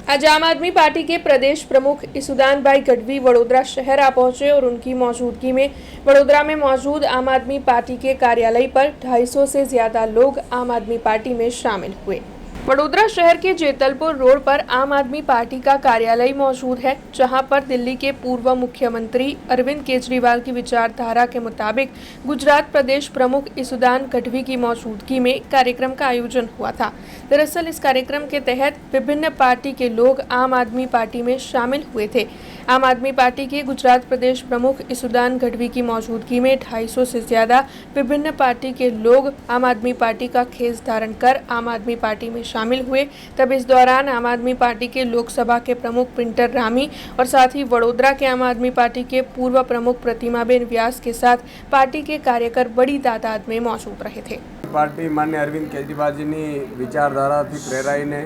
आज आम आदमी पार्टी के प्रदेश प्रमुख इसुदान भाई गढ़वी वडोदरा शहर आ पहुंचे और उनकी मौजूदगी में वडोदरा में मौजूद आम आदमी पार्टी के कार्यालय पर 250 से ज्यादा लोग आम आदमी पार्टी में शामिल हुए। वडोदरा शहर के जेतलपुर रोड पर आम आदमी पार्टी का कार्यालय मौजूद है, जहां पर दिल्ली के पूर्व मुख्यमंत्री अरविंद केजरीवाल की विचारधारा के मुताबिक गुजरात प्रदेश प्रमुख इसुदान गढ़वी की मौजूदगी में कार्यक्रम का आयोजन हुआ था। दरअसल इस कार्यक्रम के तहत विभिन्न पार्टी के लोग आम आदमी पार्टी में शामिल हुए थे। आम आदमी पार्टी के गुजरात प्रदेश प्रमुख इसुदान गढ़वी की मौजूदगी में 250 से ज्यादा विभिन्न पार्टी के लोग आम आदमी पार्टी का खेस धारण कर आम आदमी पार्टी में शामिल हुए। तब इस दौरान आम आदमी पार्टी के लोकसभा के प्रमुख पिंटर रामी और साथ ही वडोदरा के आम आदमी पार्टी के पूर्व प्रमुख प्रतिमाबेन व्यास के साथ पार्टी के कार्यकर बड़ी तादाद में मौजूद रहे थे। पार्टी मान्य अरविंद केजरीवालजीनी विचारधाराथी प्रेराईने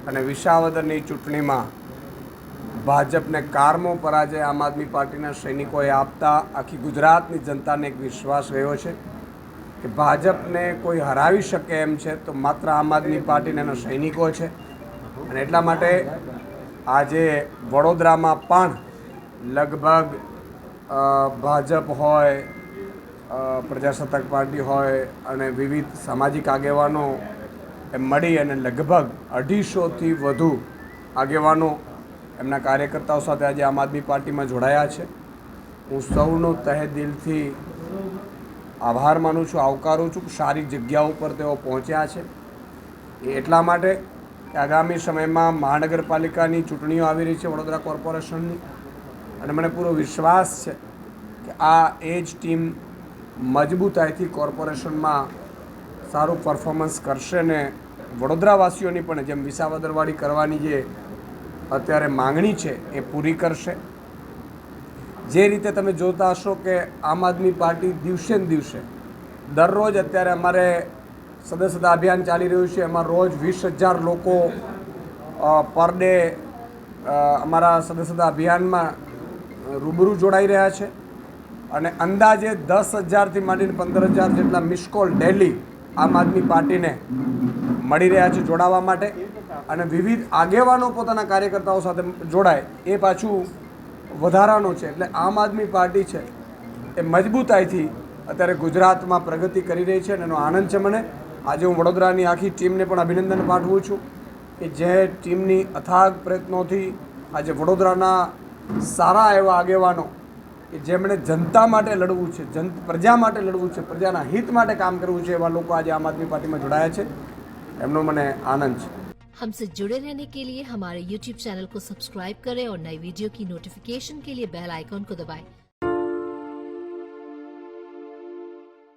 અને વિસાવદરની ચૂંટણીમાં ભાજપને કારમો પરાજય આમ આદમી પાર્ટીના સૈનિકોએ આપતા આખી ગુજરાતની જનતાને એક વિશ્વાસ રહ્યો છે કે ભાજપને કોઈ હરાવી શકે એમ છે તો માત્ર આમ આદમી પાર્ટીના એના સૈનિકો છે। અને એટલા માટે આજે વડોદરામાં પણ લગભગ ભાજપ હોય, પ્રજાસત્તાક પાર્ટી હોય અને વિવિધ સામાજિક આગેવાનો મળી અને લગભગ 250થી વધુ આગેવાનો એમના કાર્યકર્તાઓ સાથે આજે આમ આદમી પાર્ટીમાં જોડાયા છે। હું સૌનો તહે દિલથી આભાર માનું છું, આવકારું છું કે સારી જગ્યા ઉપર તેઓ પહોંચ્યા છે। એ એટલા માટે કે આગામી સમયમાં મહાનગરપાલિકાની ચૂંટણીઓ આવી રહી છે વડોદરા કોર્પોરેશનની અને મને પૂરો વિશ્વાસ છે કે આ એજ ટીમ મજબૂતાઈથી કોર્પોરેશનમાં સારું પરફોર્મન્સ કરશે ને વડોદરાવાસીઓની પણ જેમ વિસાવદરવાળી કરવાની જે અત્યારે માંગણી છે એ પૂરી કરશે। જે રીતે તમે જોતા હશો કે આમ આદમી પાર્ટી દિવસે ને દિવસે દરરોજ અત્યારે અમારે સદસ્યતા અભિયાન ચાલી રહ્યું છે, એમાં રોજ 20,000 લોકો પર ડે અમારા સદસ્યતા અભિયાનમાં રૂબરૂ જોડાઈ રહ્યા છે અને અંદાજે 10,000થી માંડીને 15,000 જેટલા મિસ કોલ ડેલી આમ આદમી પાર્ટીને મળી રહ્યા છે જોડાવા માટે અને વિવિધ આગેવાનો પોતાના કાર્યકર્તાઓ સાથે જોડાય એ પાછું વધારાનો છે। એટલે આમ આદમી પાર્ટી છે એ મજબૂતાઈથી અત્યારે ગુજરાતમાં પ્રગતિ કરી રહી છે અને એનો આનંદ છે મને। આજે હું વડોદરાની આખી ટીમને પણ અભિનંદન પાઠવું છું કે જે ટીમની અથાગ પ્રયત્નોથી આજે વડોદરાના સારા એવા આગેવાનો કે જેમણે જનતા માટે લડવું છે, પ્રજા માટે લડવું છે, પ્રજાના હિત માટે કામ કરવું છે એવા લોકો આજે આમ આદમી પાર્ટીમાં જોડાયા છે। એમનો મને આનંદ છે। हमसे जुड़े रहने के लिए हमारे YouTube चैनल को सब्सक्राइब करें और नई वीडियो की नोटिफिकेशन के लिए बेल आइकॉन को दबाएं।